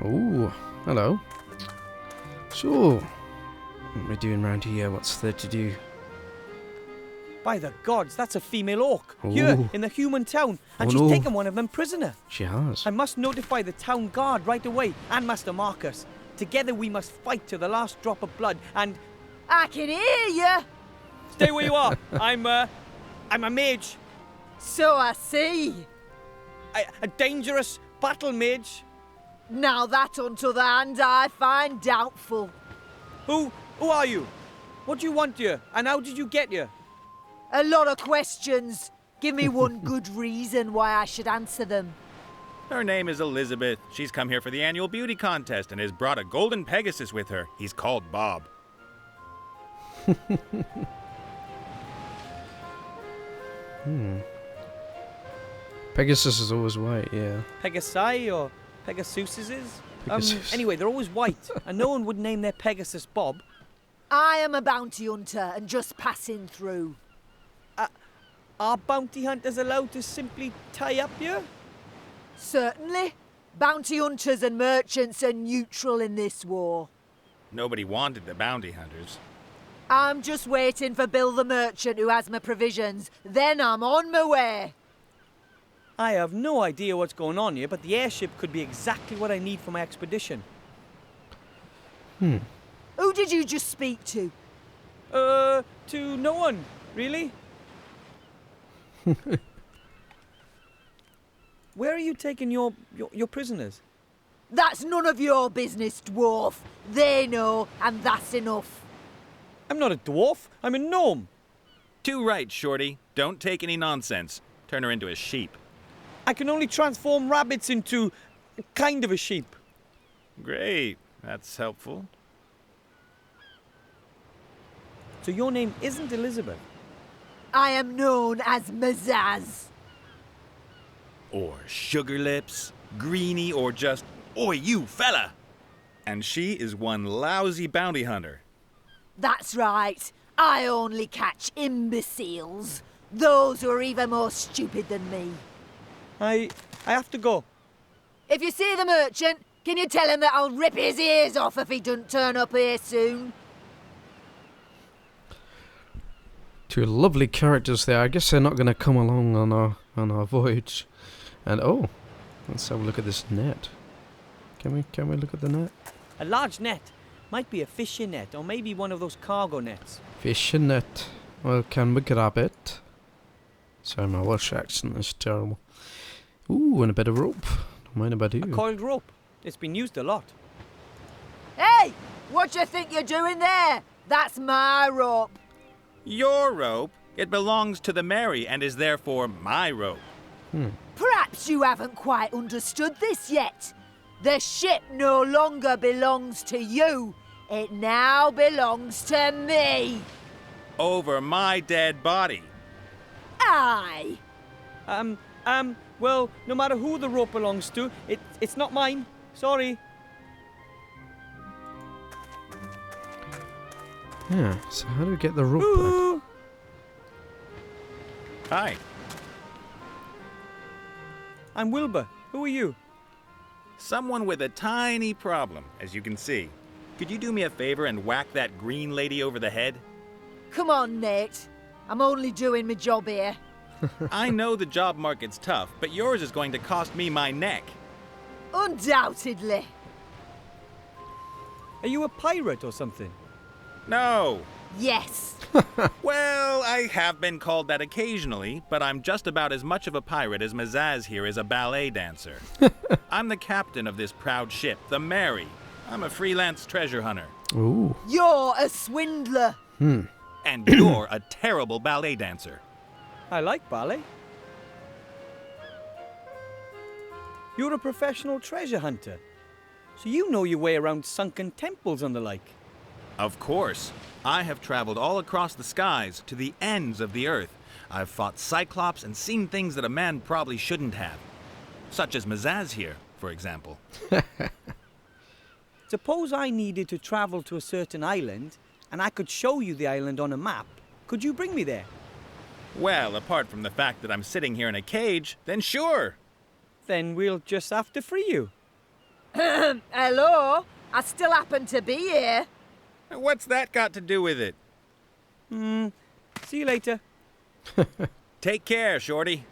Oh, hello. So, what am I doing round here? What's there to do? By the gods, that's a female orc. Ooh. Here, in the human town. And she's taken one of them prisoner. She has. I must notify the town guard right away, and Master Marcus. Together we must fight to the last drop of blood, and... I can hear you. Stay where you are. I'm a mage. So I see. A dangerous battle mage. Now that, on t'other hand, I find doubtful. Who are you? What do you want here? And how did you get here? A lot of questions. Give me one good reason why I should answer them. Her name is Elizabeth. She's come here for the annual beauty contest and has brought a golden Pegasus with her. He's called Bob. Pegasus is always white, yeah. Pegasi or Pegasuses? Pegasus. Anyway, they're always white, and no one would name their Pegasus Bob. I am a bounty hunter and just passing through. Are bounty hunters allowed to simply tie up here? Certainly. Bounty hunters and merchants are neutral in this war. Nobody wanted the bounty hunters. I'm just waiting for Bill the merchant who has my provisions. Then I'm on my way. I have no idea what's going on here, but the airship could be exactly what I need for my expedition. Who did you just speak to? To no one, really. Where are you taking your prisoners? That's none of your business, dwarf. They know, and that's enough. I'm not a dwarf, I'm a gnome. Too right, Shorty. Don't take any nonsense. Turn her into a sheep. I can only transform rabbits into kind of a sheep. Great. That's helpful. So your name isn't Elizabeth? I am known as Mazaz. Or Sugar Lips, Greenie, or just, Oi, you fella! And she is one lousy bounty hunter. That's right. I only catch imbeciles. Those who are even more stupid than me. I have to go. If you see the merchant, can you tell him that I'll rip his ears off if he doesn't turn up here soon? Two lovely characters there. I guess they're not going to come along on our voyage. And oh, let's have a look at this net. Can we look at the net? A large net. Might be a fishing net, or maybe one of those cargo nets. Fishing net. Well, can we grab it? Sorry, my Welsh accent is terrible. Ooh, and a bit of rope. Don't mind if I do. A coiled rope. It's been used a lot. Hey! What do you think you're doing there? That's my rope. Your rope? It belongs to the Mary and is therefore my rope. Perhaps you haven't quite understood this yet. The ship no longer belongs to you. It now belongs to me. Over my dead body. Aye. Well, no matter who the rope belongs to, it's not mine. Sorry. Yeah, so how do we get the rope Ooh. Hi. I'm Wilbur. Who are you? Someone with a tiny problem, as you can see. Could you do me a favor and whack that green lady over the head? Come on, Nate. I'm only doing my job here. I know the job market's tough, but yours is going to cost me my neck. Undoubtedly. Are you a pirate or something? No. Yes. Well, I have been called that occasionally, but I'm just about as much of a pirate as Mazaz here is a ballet dancer. I'm the captain of this proud ship, the Mary. I'm a freelance treasure hunter. Ooh. You're a swindler. And you're a terrible ballet dancer. I like ballet. You're a professional treasure hunter. So you know your way around sunken temples and the like. Of course. I have traveled all across the skies to the ends of the earth. I've fought Cyclops and seen things that a man probably shouldn't have. Such as Mazaz here, for example. Suppose I needed to travel to a certain island, and I could show you the island on a map. Could you bring me there? Well, apart from the fact that I'm sitting here in a cage, then sure. Then we'll just have to free you. Hello? I still happen to be here. What's that got to do with it? See you later. Take care, Shorty.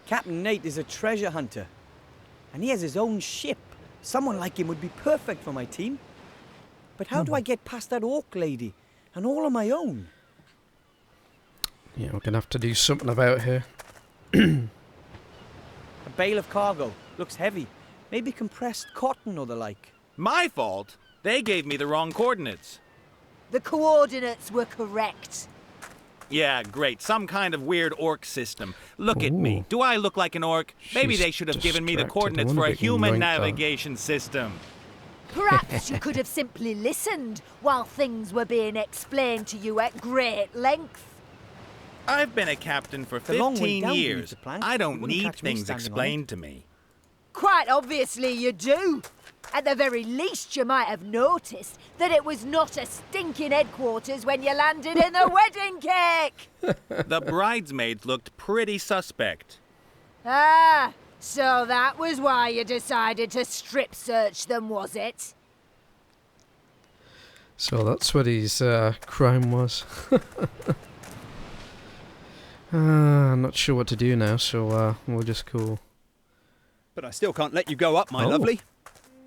Captain Nate is a treasure hunter. And he has his own ship. Someone like him would be perfect for my team. But how do I get past that orc lady? And all on my own? Yeah, we're gonna have to do something about here. A bale of cargo. Looks heavy. Maybe compressed cotton or the like. My fault? They gave me the wrong coordinates. The coordinates were correct. Yeah, great. Some kind of weird orc system. Look at me. Ooh. Do I look like an orc? Maybe She's they should have given me the distracted. coordinates I for wonder a if we can human rank that. navigation system. Perhaps you could have simply listened while things were being explained to you at great length. I've been a captain for It's a long way 15 down beneath years. the plank. I You don't wouldn't need catch me things standing on explained to me. Quite obviously you do. At the very least, you might have noticed that it was not a stinking headquarters when you landed in the wedding cake. The bridesmaids looked pretty suspect. Ah, so that was why you decided to strip search them, was it? So that's what his crime was. I'm not sure what to do now, so we'll just go. But I still can't let you go up, my Oh. lovely.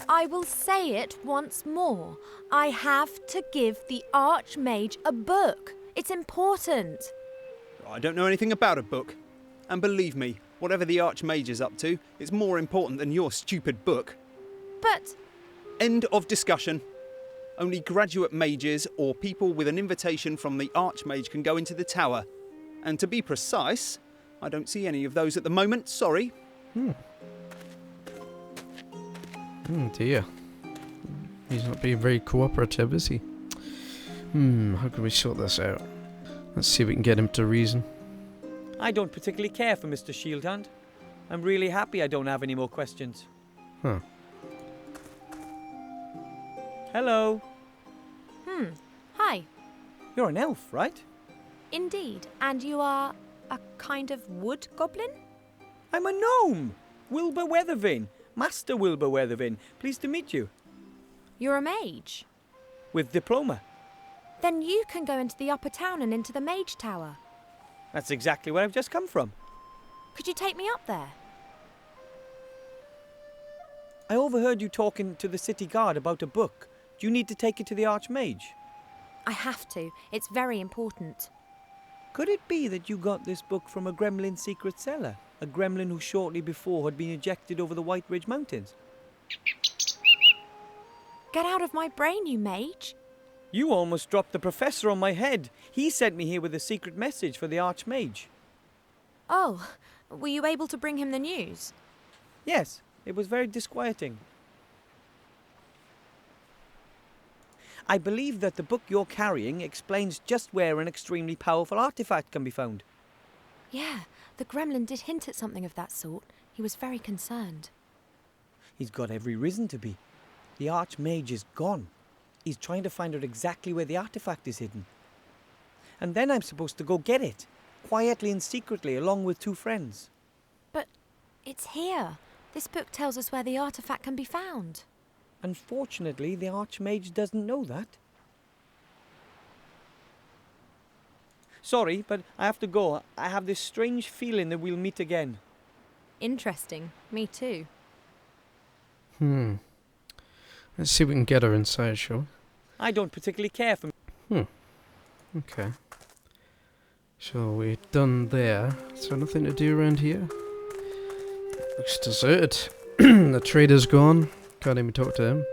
I will say it once more. I have to give the Archmage a book. It's important. I don't know anything about a book. And believe me, whatever the Archmage is up to, it's more important than your stupid book. But End of discussion. Only graduate mages or people with an invitation from the Archmage can go into the tower. And to be precise, I don't see any of those at the moment, sorry. Dear. He's not being very cooperative, is he? How can we sort this out? Let's see if we can get him to reason. I don't particularly care for Mr. Shieldhand. I'm really happy I don't have any more questions. Huh. Hello. Hi. You're an elf, right? Indeed. And you are a kind of wood goblin? I'm a gnome. Wilbur Weathervane. Master Wilbur Weathervane. Pleased to meet you. You're a mage. With diploma. Then you can go into the upper town and into the mage tower. That's exactly where I've just come from. Could you take me up there? I overheard you talking to the city guard about a book. Do you need to take it to the Archmage? I have to. It's very important. Could it be that you got this book from a gremlin secret cellar? A gremlin who shortly before had been ejected over the White Ridge Mountains? Get out of my brain, you mage. You almost dropped the professor on my head. He sent me here with a secret message for the Archmage. Oh, were you able to bring him the news? Yes, it was very disquieting. I believe that the book you're carrying explains just where an extremely powerful artifact can be found. Yeah, the gremlin did hint at something of that sort. He was very concerned. He's got every reason to be. The Archmage is gone. He's trying to find out exactly where the artifact is hidden. And then I'm supposed to go get it, quietly and secretly, along with 2 friends. But it's here. This book tells us where the artifact can be found. Unfortunately, the Archmage doesn't know that. Sorry, but I have to go. I have this strange feeling that we'll meet again. Interesting. Me too. Let's see if we can get her inside, shall we? I don't particularly care for... Okay. So we're done there. Is there nothing to do around here? Looks deserted. The trader's gone. Can't even talk to him.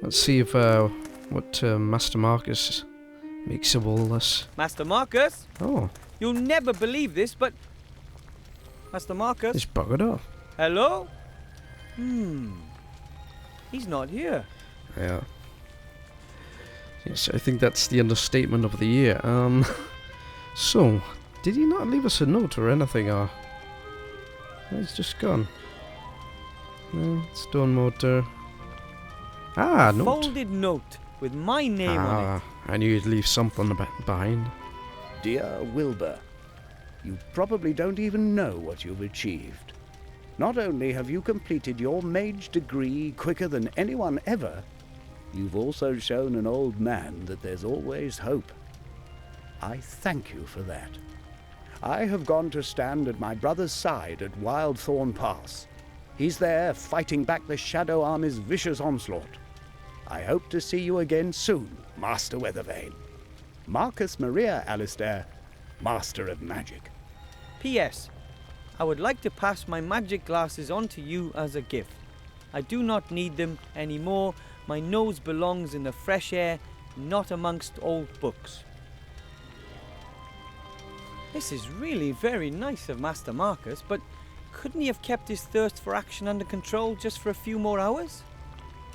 Let's see if what Master Marcus makes of all this. Master Marcus? Oh, You'll never believe this, but... Master Marcus? he's buggered off. Hello? He's not here. Yeah. Yes, I think that's the understatement of the year. So, did he not leave us a note or anything, or... He's just gone. No, stone motor. Ah, note. Folded note with my name on it. I knew you'd leave something behind. Dear Wilbur, you probably don't even know what you've achieved. Not only have you completed your mage degree quicker than anyone ever, you've also shown an old man that there's always hope. I thank you for that. I have gone to stand at my brother's side at Wildthorn Pass. He's there fighting back the Shadow Army's vicious onslaught. I hope to see you again soon, Master Weathervane. Marcus Maria Alistair, Master of Magic. P.S. I would like to pass my magic glasses on to you as a gift. I do not need them anymore. My nose belongs in the fresh air, not amongst old books. This is really very nice of Master Marcus, but couldn't he have kept his thirst for action under control just for a few more hours?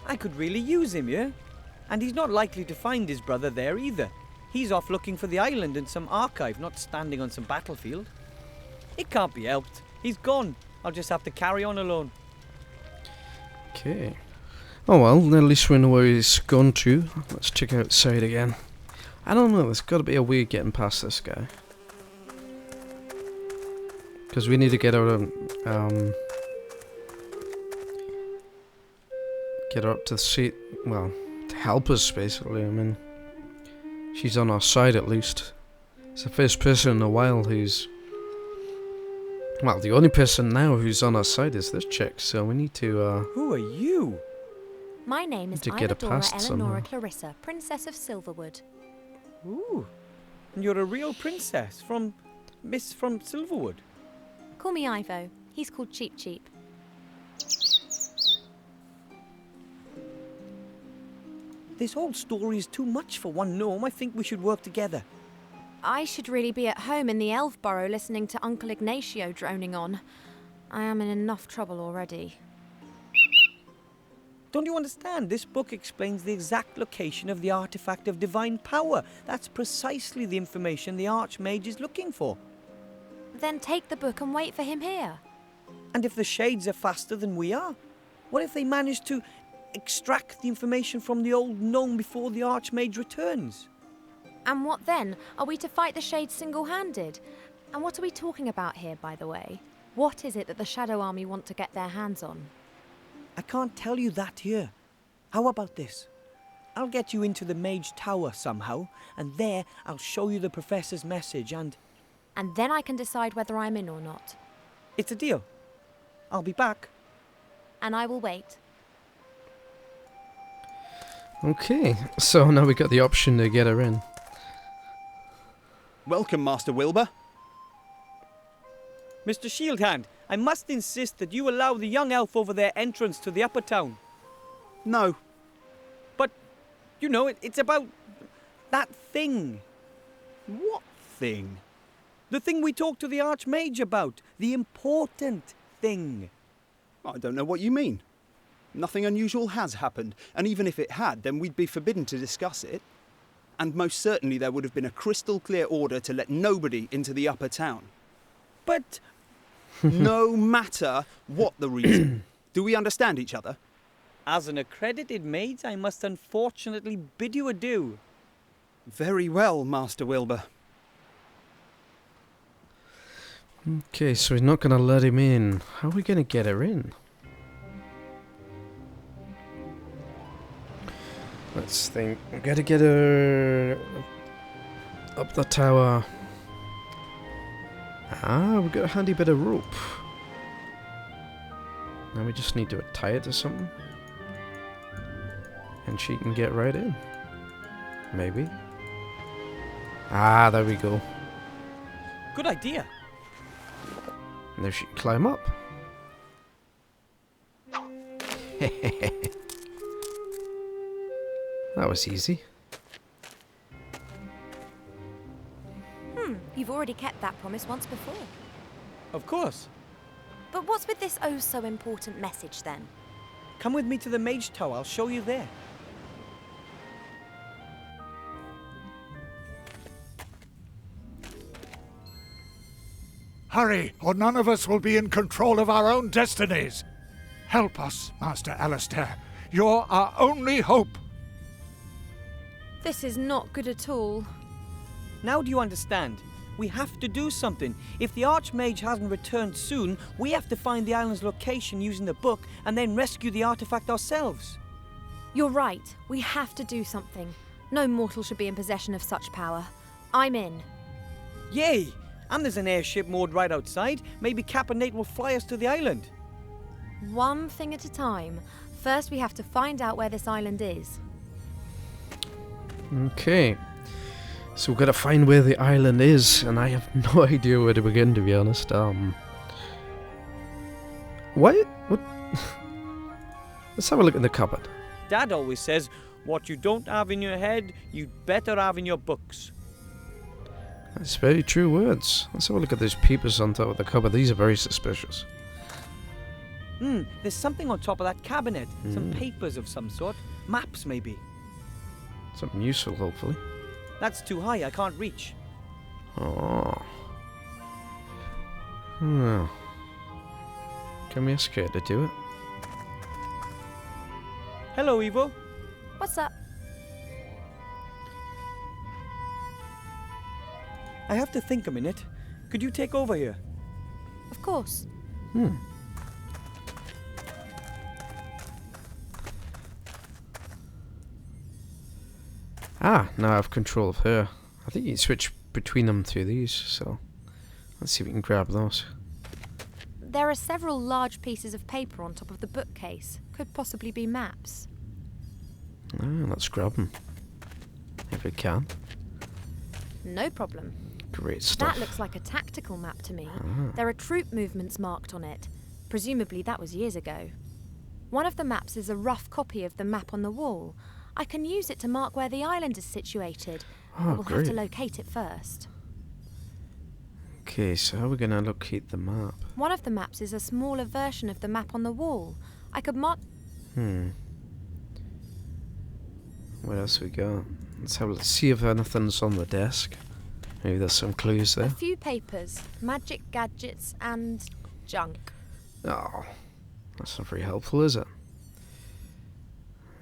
I could really use him, yeah? And he's not likely to find his brother there either. He's off looking for the island in some archive, not standing on some battlefield. It can't be helped. He's gone. I'll just have to carry on alone. Okay. Oh well, at least we know where he's gone to. Let's check outside again. I don't know, there's got to be a way of getting past this guy. Because we need to get her, get her up to the seat, well, to help us basically. I mean, she's on our side at least. It's the first person in a while who's, well, the only person now who's on our side is this chick, so we need to, Who are you? My name is to get her Isadora past Eleonora somehow. Clarissa, Princess of Silverwood. Ooh. And you're a real princess from Silverwood. Call me Ivo. He's called Cheap Cheap. This whole story is too much for one gnome. I think we should work together. I should really be at home in the elf burrow listening to Uncle Ignacio droning on. I am in enough trouble already. Don't you understand? This book explains the exact location of the artifact of divine power. That's precisely the information the Archmage is looking for. Then take the book and wait for him here. And if the shades are faster than we are? What if they manage to extract the information from the old gnome before the Archmage returns? And what then? Are we to fight the shades single-handed? And what are we talking about here, by the way? What is it that the Shadow Army want to get their hands on? I can't tell you that here. How about this? I'll get you into the Mage Tower somehow, and there I'll show you the Professor's message and then I can decide whether I'm in or not. it's a deal. I'll be back. And I will wait. Okay, so now we got the option to get her in. Welcome, Master Wilbur. Mr. Shieldhand, I must insist that you allow the young elf over there entrance to the upper town. No. But, you know, it's about that thing. What thing? The thing we talked to the Archmage about. The important thing. I don't know what you mean. Nothing unusual has happened, and even if it had, then we'd be forbidden to discuss it. And most certainly there would have been a crystal clear order to let nobody into the upper town. But No matter what the reason. Do we understand each other? as an accredited mage, I must unfortunately bid you adieu. Very well, Master Wilbur. Okay, so he's not going to let him in. How are we going to get her in? Let's think. We've got to get her up the tower. Ah, we've got a handy bit of rope. Now we just need to tie it to something. And she can get right in. Maybe. Ah, there we go. Good idea. Now she can climb up. That was easy. You've already kept that promise once before. Of course. But what's with this oh so important message then? Come with me to the Mage Tower. I'll show you there. Hurry, or none of us will be in control of our own destinies. Help us, Master Alistair. You're our only hope. This is not good at all. Now do you understand? We have to do something. If the Archmage hasn't returned soon, we have to find the island's location using the book and then rescue the artifact ourselves. You're right. We have to do something. No mortal should be in possession of such power. I'm in. Yay! And there's an airship moored right outside. Maybe Cap and Nate will fly us to the island. One thing at a time. First, we have to find out where this island is. Okay. So we've got to find where the island is, and I have no idea where to begin, to be honest. What? Let's have a look in the cupboard. Dad always says, what you don't have in your head, you'd better have in your books. That's very true words. Let's have a look at those papers on top of the cupboard. These are very suspicious. There's something on top of that cabinet. Some papers of some sort. Maps, maybe. Something useful, hopefully. That's too high, I can't reach. Oh. Hmm. Can we ask her to do it? Hello, Evo. What's up? I have to think a minute. Could you take over here? Of course. Ah, now I have control of her. I think you can switch between them through these, so let's see if we can grab those. There are several large pieces of paper on top of the bookcase. Could possibly be maps. Ah, let's grab them. If we can. No problem. Great stuff. That looks like a tactical map to me. Ah. There are troop movements marked on it. Presumably that was years ago. One of the maps is a rough copy of the map on the wall. I can use it to mark where the island is situated. Oh, But we'll have to great. locate it first. Okay, so how are we going to locate the map? One of the maps is a smaller version of the map on the wall. I could mark... What else we got? Let's see if anything's on the desk. Maybe there's some clues A there. few papers, magic gadgets, and junk. Oh, that's not very helpful, is it?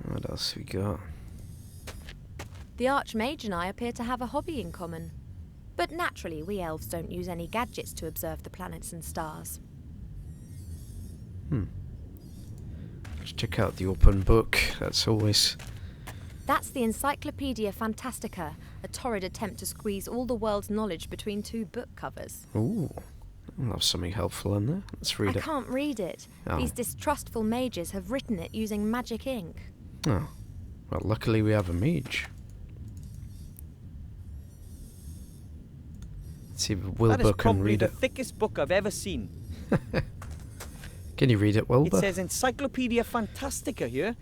What else we got? The Archmage and I appear to have a hobby in common. But naturally, we elves don't use any gadgets to observe the planets and stars. Let's check out the open book. That's always... That's the Encyclopedia Fantastica, a torrid attempt to squeeze all the world's knowledge between two book covers. Ooh, we'll have something helpful in there. Let's read I it. can't read it. Oh. These distrustful mages have written it using magic ink. Oh, well, luckily we have a mage. Let's see if That is Wilbur can probably read the it. thickest book I've ever seen. Can you read it, It Wilbur? says Encyclopedia Fantastica here.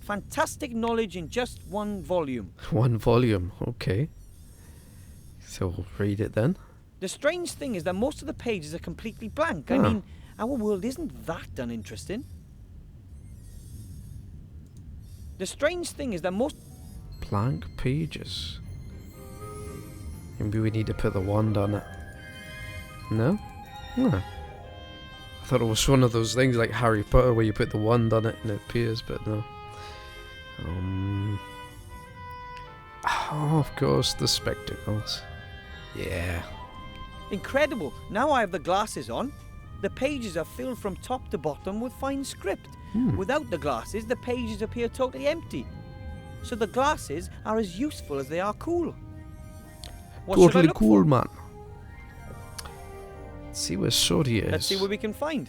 Fantastic knowledge in just one volume. One volume, okay. So we'll read it then. The strange thing is that most of the pages are completely blank. I Huh. mean, our world isn't that uninteresting. The strange thing is that most... Blank pages. Maybe we need to put the wand on it. No? Huh. I thought it was one of those things like Harry Potter where you put the wand on it and it appears, but no. Oh, of course, the spectacles. Yeah. Incredible. Now I have the glasses on. The pages are filled from top to bottom with fine script. Without the glasses, the pages appear totally empty. So the glasses are as useful as they are cool. What should I Totally look cool, for? man. Let's see where Sodia is. Let's see what we can find.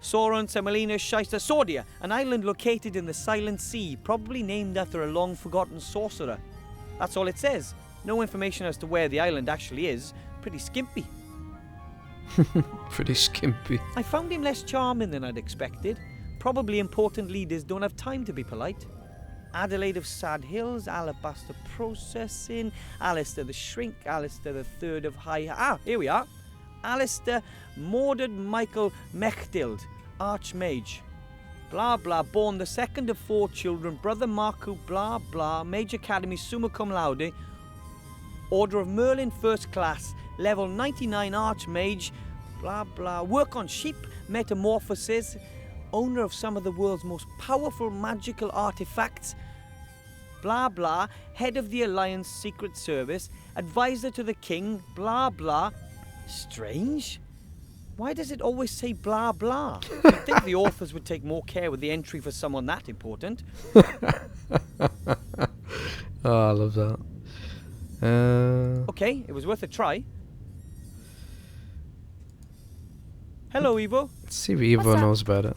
Sauron, Semolina, Shysta, Sordia, an island located in the Silent Sea, probably named after a long-forgotten sorcerer. That's all it says. No information as to where the island actually is. Pretty skimpy. Pretty skimpy. I found him less charming than I'd expected. Probably important leaders don't have time to be polite. Adelaide of Sad Hills, Alabaster Processing, Alistair the Shrink, Alistair the Third of High... here we are. Alistair Mordred Michael Mechtild, Archmage. Blah blah, born the second of 4 children, brother Marku, blah blah, Mage Academy summa cum laude, Order of Merlin first class, level 99 Archmage, blah blah, work on sheep, metamorphosis, owner of some of the world's most powerful magical artifacts. blah blah, head of the Alliance Secret Service, advisor to the king, blah blah. Strange. Why does it always say blah blah? You'd think the authors would take more care with the entry for someone that important. Oh, I love that. Okay, it was worth a try. Hello, Evo. Let's see if Evo knows about it.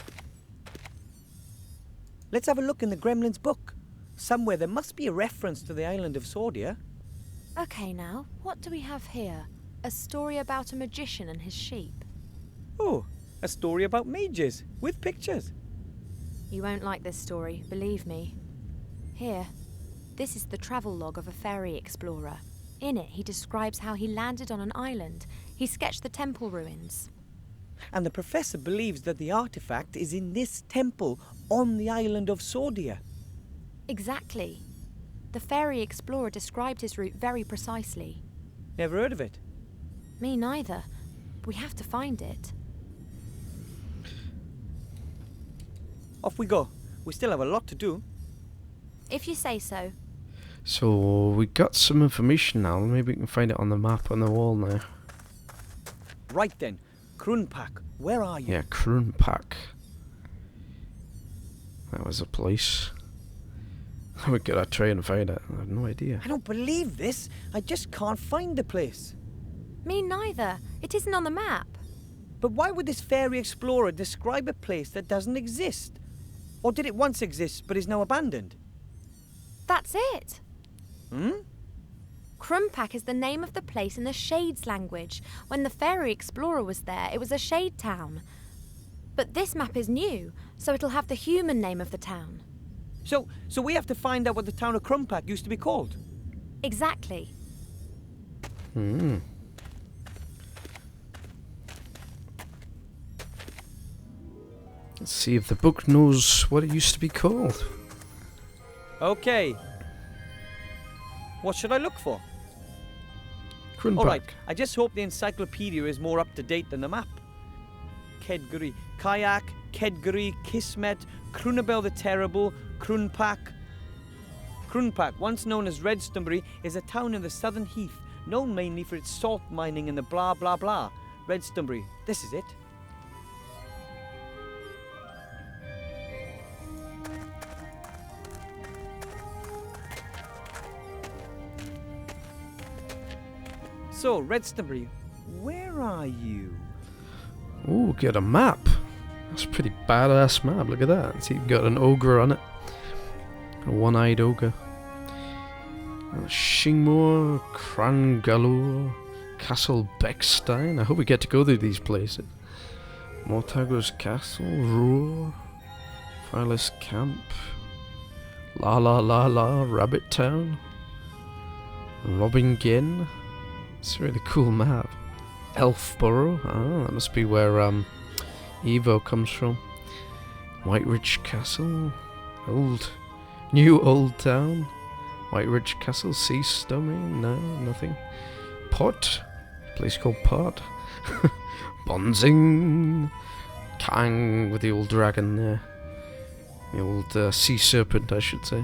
Let's have a look in the gremlin's book. Somewhere there must be a reference to the island of Sordia. Okay, now, what do we have here? A story about a magician and his sheep. Oh, a story about mages, with pictures. You won't like this story, believe me. Here, this is the travel log of a fairy explorer. In it, he describes how he landed on an island. He sketched the temple ruins. And the professor believes that the artifact is in this temple on the island of Sordia. Exactly. The fairy explorer described his route very precisely. Never heard of it. Me neither. We have to find it. Off we go. We still have a lot to do. If you say so. So we got some information now. Maybe we can find it on the map on the wall now. Right then. Krunpak, where are you? Yeah, Krunpak. That was a place. We gotta try and find it. I have no idea. I don't believe this. I just can't find the place. Me neither. It isn't on the map. But why would this fairy explorer describe a place that doesn't exist? Or did it once exist but is now abandoned? That's it. Hmm? Krunpak is the name of the place in the Shades language. When the fairy explorer was there, it was a shade town. But this map is new, so it'll have the human name of the town. So we have to find out what the town of Krunpak used to be called. Exactly. Hmm. Let's see if the book knows what it used to be called. Okay. What should I look for? Krunpak. All right, I just hope the encyclopedia is more up to date than the map. Kedguri, Kayak, Kedguri, Kismet, Krunabel the Terrible, Krunpak. Krunpak, once known as Redstonbury, is a town in the southern heath, known mainly for its salt mining and the blah blah blah. Redstonbury, this is it. So, Redstonbury, where are you? Ooh, get a map. That's a pretty badass map. Look at that. See, you've got an ogre on it. A one-eyed ogre. Shingmore, Crangalore, Castle Beckstein. I hope we get to go through these places. Mortago's Castle, Roar, Fireless Camp, La La La La, Rabbit Town, Robingen. It's a really cool map. Elfborough. Ah, that must be where Evo comes from. Whiteridge Castle. New Old Town. Whiteridge Castle. Cease domain. No, nothing. Pot. Place called Pot. Bonzing. Kang with the old dragon there. The old sea serpent, I should say.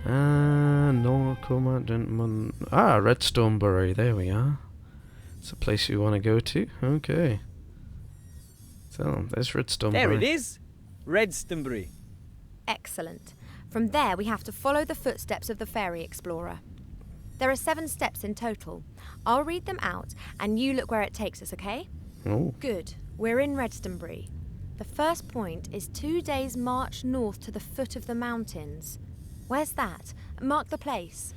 No, Commandant. Redstonebury. There we are. It's a place we want to go to. Okay. So, there's Redstonebury. There it is. Redstonbury. Excellent. From there, we have to follow the footsteps of the fairy explorer. There are 7 steps in total. I'll read them out, and you look where it takes us, okay? Oh. Good. We're in Redstonbury. The first point is 2 days' march north to the foot of the mountains. Where's that? Mark the place.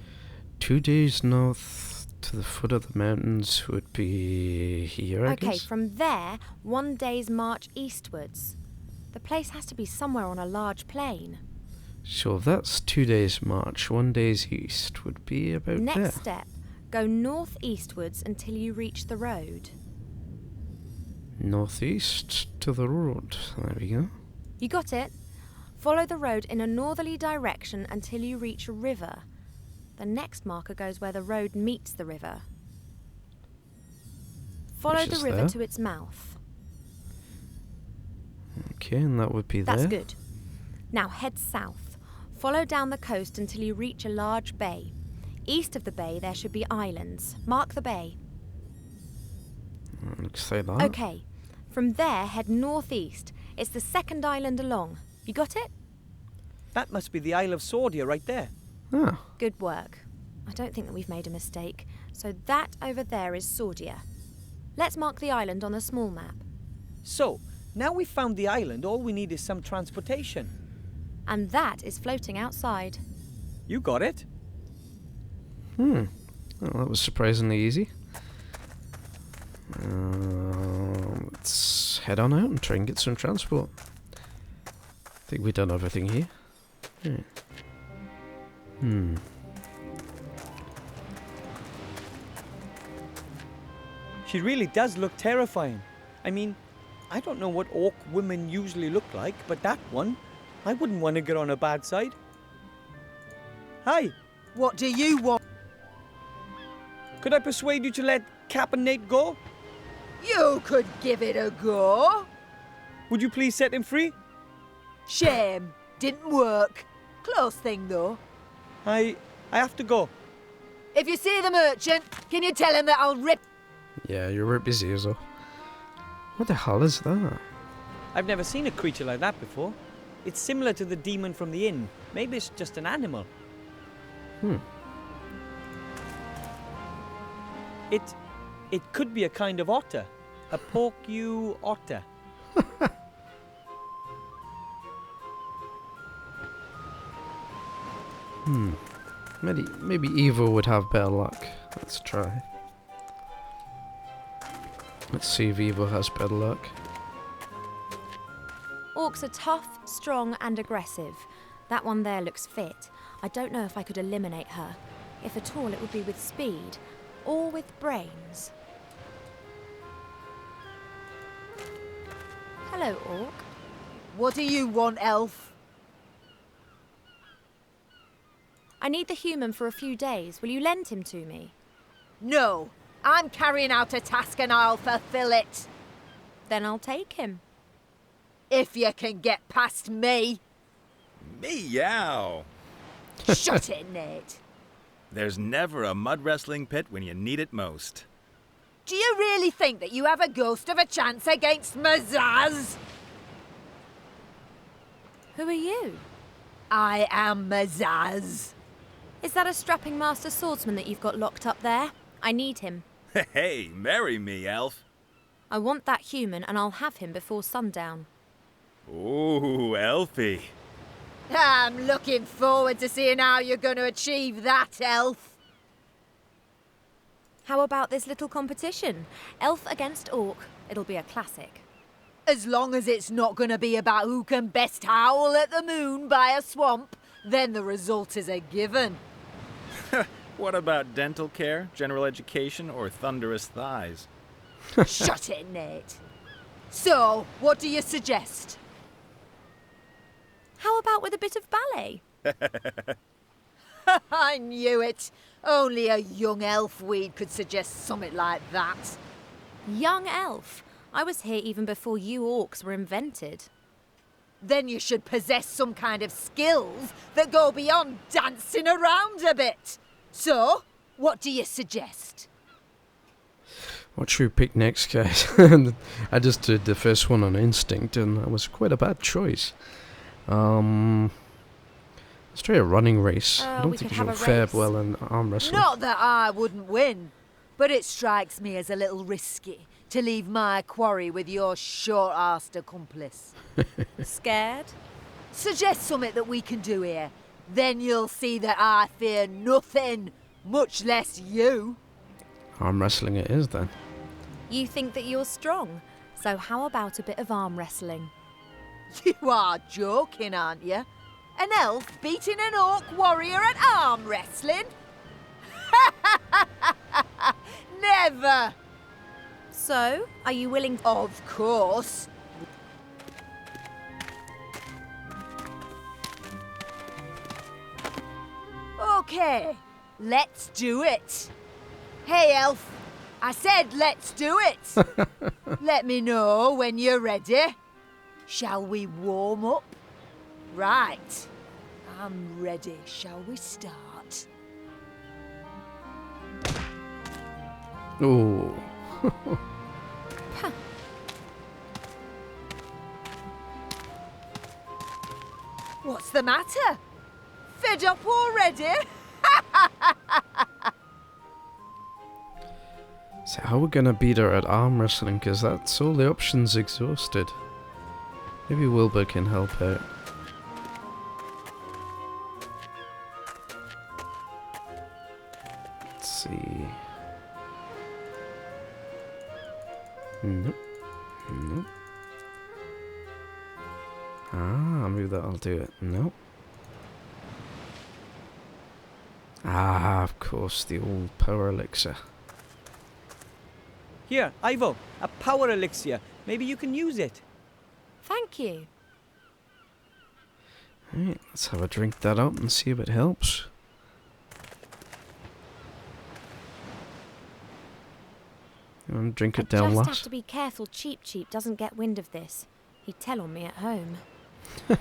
2 days north to the foot of the mountains would be here, I guess? Okay, from there, 1 day's march eastwards. The place has to be somewhere on a large plain. So that's 2 days march. 1 day's east would be about Next there. step, go northeastwards until you reach the road. Northeast to the road. There we go. You got it? Follow the road in a northerly direction until you reach a river. The next marker goes where the road meets the river. Follow Which the is river there. to its mouth. Okay, and that would be That's there. good. Now head south. Follow down the coast until you reach a large bay. East of the bay, there should be islands. Mark the bay. Looks like that. Okay. From there, head northeast. It's the second island along. You got it? That must be the Isle of Sordia right there. Ah, Good work. I don't think that we've made a mistake. So that over there is Sordia. Let's mark the island on a small map. So, now we've found the island, all we need is some transportation. And that is floating outside. You got it? well, that was surprisingly easy. Let's head on out and try and get some transport. I think we've done everything here. She really does look terrifying. I mean, I don't know what orc women usually look like, but that one, I wouldn't want to get on her bad side. Hi, What do you want? could I persuade you to let Cap and Nate go? You could give it a go. Would you please set him free? Shame. Didn't work. Close thing, though. I have to go. If you see the merchant, can you tell him that I'll rip... Yeah, you're right busy as well. What the hell is that? I've never seen a creature like that before. It's similar to the demon from the inn. Maybe it's just an animal. It could be a kind of otter. A porcu otter. Maybe evil would have better luck. Let's try. Let's see if evil has better luck. Orcs are tough, strong, and aggressive. That one there looks fit. I don't know if I could eliminate her. If at all, it would be with speed. Or with brains. Hello, Orc. What do you want, elf? I need the human for a few days. Will you lend him to me? No. I'm carrying out a task and I'll fulfill it. Then I'll take him. If you can get past me. Meow. Shut it, Nate. There's never a mud wrestling pit when you need it most. Do you really think that you have a ghost of a chance against Mazaz? Who are you? I am Mazaz. Is that a strapping master swordsman that you've got locked up there? I need him. Hey, marry me, elf. I want that human and I'll have him before sundown. Ooh, elfie. I'm looking forward to seeing how you're going to achieve that, elf. How about this little competition? Elf against orc. It'll be a classic. As long as it's not going to be about who can best howl at the moon by a swamp, then the result is a given. What about dental care, general education, or thunderous thighs? Shut it, Nate. So, what do you suggest? How about with a bit of ballet? I knew it. Only a young elf weed could suggest something like that. Young elf. I was here even before you orcs were invented. Then you should possess some kind of skills that go beyond dancing around a bit. So, what do you suggest? What should we pick next, guys? I just did the first one on instinct, and that was quite a bad choice. Let's try a running race. I don't we think could you'll have a fare race. well in arm wrestling. Not that I wouldn't win, but it strikes me as a little risky to leave my quarry with your short-arsed accomplice. Scared? Suggest something that we can do here. Then you'll see that I fear nothing, much less you. Arm wrestling it is, then. You think that you're strong. So how about a bit of arm wrestling? You are joking, aren't you? An elf beating an orc warrior at arm wrestling? Never! So, are you willing to... Of course. Okay, let's do it. Hey, elf. I said let's do it. Let me know when you're ready. Shall we warm up? Right. I'm ready. Shall we start? Oh. What's the matter? Fed up already? So how are we gonna beat her at arm wrestling? Because that's all the options exhausted. Maybe Wilbur can help out. Let's see. Nope. Nope. Ah, maybe that'll do it. Nope. Ah, of course, the old power elixir. Here, Ivo, a power elixir. Maybe you can use it. Thank you. Right, let's have a drink that up and see if it helps. Drink it down, I just lass. have to be careful Cheap Cheap doesn't get wind of this. He'd tell on me at home. I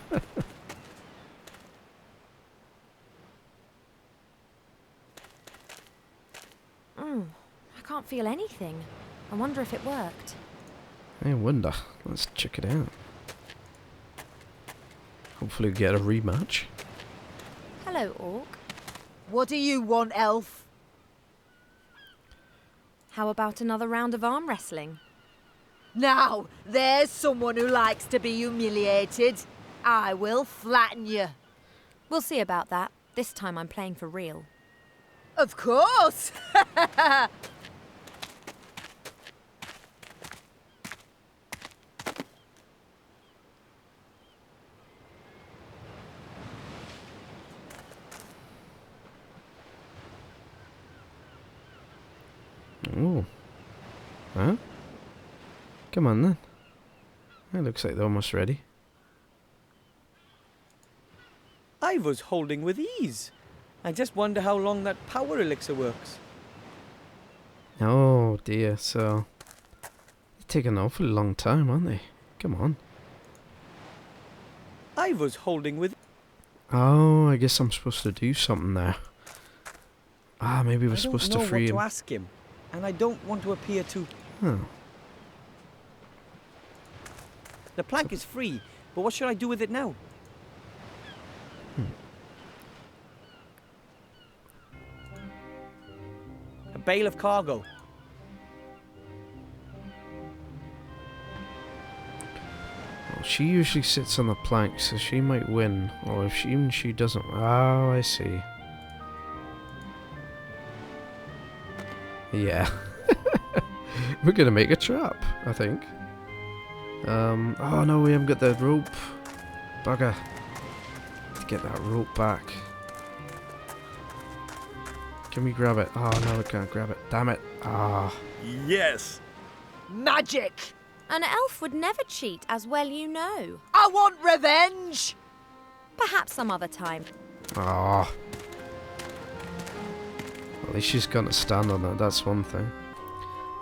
can't feel anything. I wonder if it worked. I wonder. Let's check it out. Hopefully get a rematch. Hello, Orc. What do you want, elf? How about another round of arm wrestling? Now, there's someone who likes to be humiliated. I will flatten you. We'll see about that. This time I'm playing for real. Of course! Oh. Huh? Come on then. It looks like they're almost ready. Ivo's holding with ease. I just wonder how long that power elixir works. Oh dear, so... They take an awfully long time, aren't they? Come on. Ivo's holding with... Oh, I guess I'm supposed to do something there. Ah, maybe we're I supposed don't to know free what him. to ask him, and I don't want to appear too... Oh. The plank is free, but what should I do with it now? A bale of cargo. Well, she usually sits on the plank, so she might win. Or if even she doesn't... Oh, I see. Yeah. We're gonna make a trap, I think. Oh no, we haven't got the rope. Bugger. To get that rope back. Can we grab it? Oh no, we can't grab it. Damn it. Ah. Yes! Magic! An elf would never cheat, as well you know. I want revenge! Perhaps some other time. Ah. At least she's gonna stand on it, that's one thing.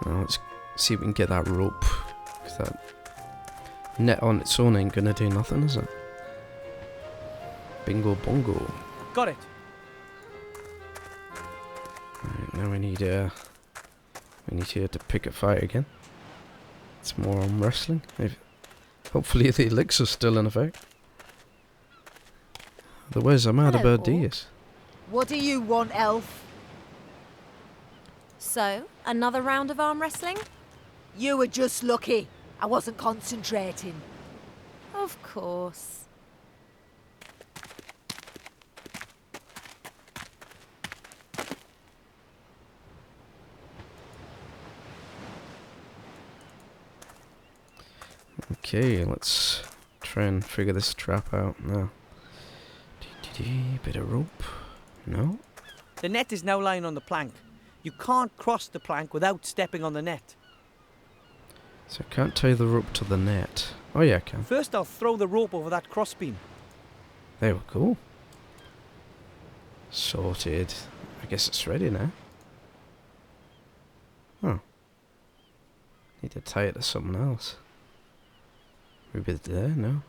Now let's see if we can get that rope. 'Cause that net on its own ain't gonna do nothing, is it? Bingo bongo. Got it. Right, now we need here to pick a fight again. It's more arm wrestling. Hopefully the elixir's still in effect. Otherwise I'm out of Hello, ideas. What do you want, elf? So, another round of arm wrestling? You were just lucky. I wasn't concentrating. Of course. Okay, let's try and figure this trap out now. Bit of rope. No? The net is now lying on the plank. You can't cross the plank without stepping on the net. So I can't tie the rope to the net. Oh yeah, I can. First, I'll throw the rope over that crossbeam. There we go. Sorted. I guess it's ready now. Oh. Need to tie it to something else. Maybe there, no?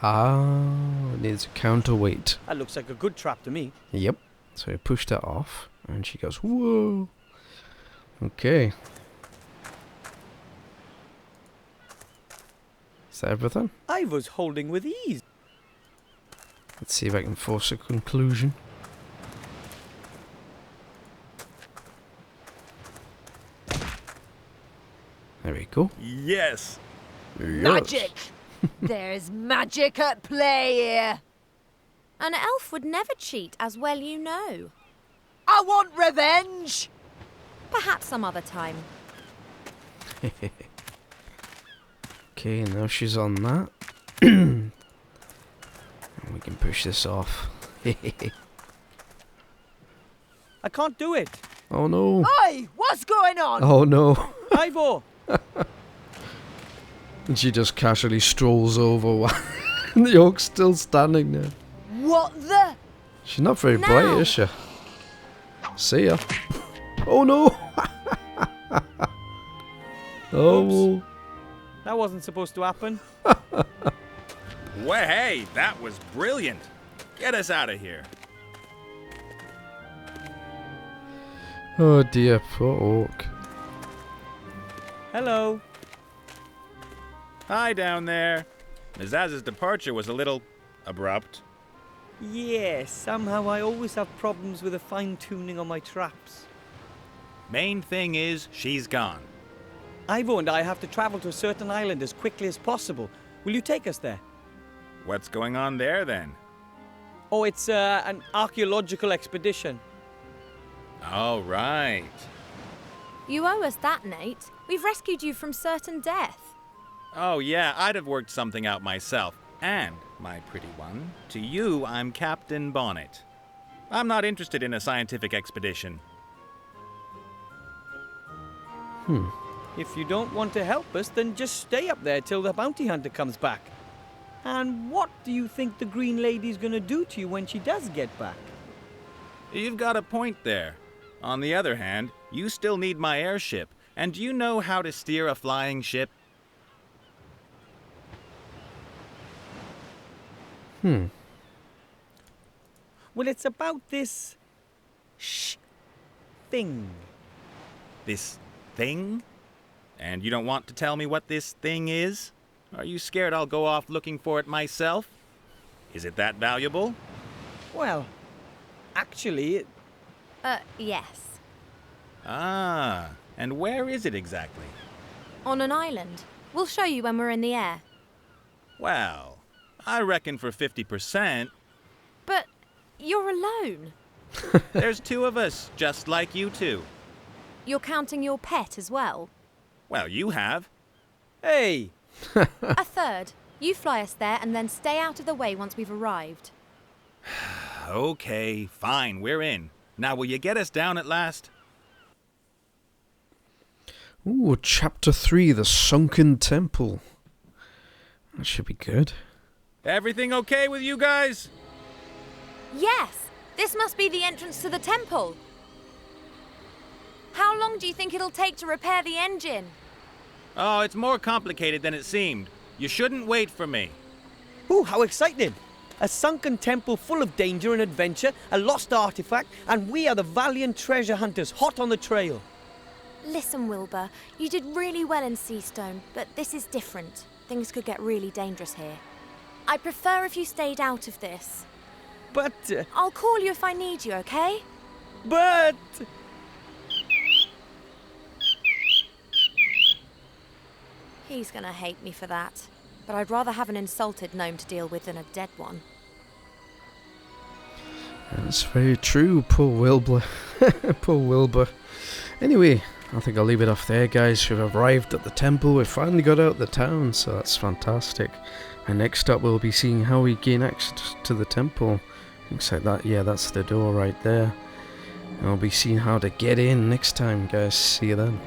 Ah, it needs a counterweight. That looks like a good trap to me. Yep. So I pushed that off, and she goes, whoa. Okay. Is that everything? I was holding with ease. Let's see if I can force a conclusion. There we go. Yes. Magic! There's magic at play here. An elf would never cheat, as well you know. I want revenge! Perhaps some other time. Okay, now she's on that. And we can push this off. I can't do it. Oh no. Oi! What's going on? Oh no. Ivor! And she just casually strolls over while the oak's still standing there. What the? She's not very Now. bright, is she? See ya. Oh no! Oh. That wasn't supposed to happen. Well, hey, that was brilliant. Get us out of here. Oh dear, poor oak. Hello. Hi down there. Mizaz's departure was a little abrupt. Yes, somehow I always have problems with the fine-tuning on my traps. Main thing is, she's gone. Ivor and I have to travel to a certain island as quickly as possible. Will you take us there? What's going on there then? Oh, it's an archaeological expedition. All right. You owe us that, Nate. We've rescued you from certain death. Oh yeah, I'd have worked something out myself. And, my pretty one, to you I'm Captain Bonnet. I'm not interested in a scientific expedition. If you don't want to help us, then just stay up there till the bounty hunter comes back. And what do you think the Green Lady's gonna do to you when she does get back? You've got a point there. On the other hand, you still need my airship. And do you know how to steer a flying ship? Well, it's about this thing. This thing? And you don't want to tell me what this thing is? Are you scared I'll go off looking for it myself? Is it that valuable? Well, actually, Yes. Ah, and where is it exactly? On an island. We'll show you when we're in the air. Well, I reckon for 50%, But you're alone. there's two of us, just like you two. You're counting your pet as well. Well, you have. hey, A third. You fly us there and then stay out of the way once we've arrived. Okay, fine, we're in. Now, will you get us down at last? Ooh, chapter 3, the Sunken Temple. That should be good. Everything okay with you guys? Yes! This must be the entrance to the temple. How long do you think it'll take to repair the engine? Oh, it's more complicated than it seemed. You shouldn't wait for me. ooh, how exciting! A sunken temple full of danger and adventure, a lost artifact, and we are the valiant treasure hunters hot on the trail. Listen, Wilbur, you did really well in Seastone, but this is different. Things could get really dangerous here. I'd prefer if you stayed out of this. But, I'll call you if I need you, okay? but... He's gonna hate me for that. But I'd rather have an insulted gnome to deal with than a dead one. That's very true, poor Wilbur. Poor Wilbur. Anyway, I think I'll leave it off there, guys. We've arrived at the temple. We finally got out of the town, so that's fantastic. And next up, we'll be seeing how we gain access to the temple. Looks like that. Yeah, that's the door right there. And we'll be seeing how to get in next time, guys. See you then.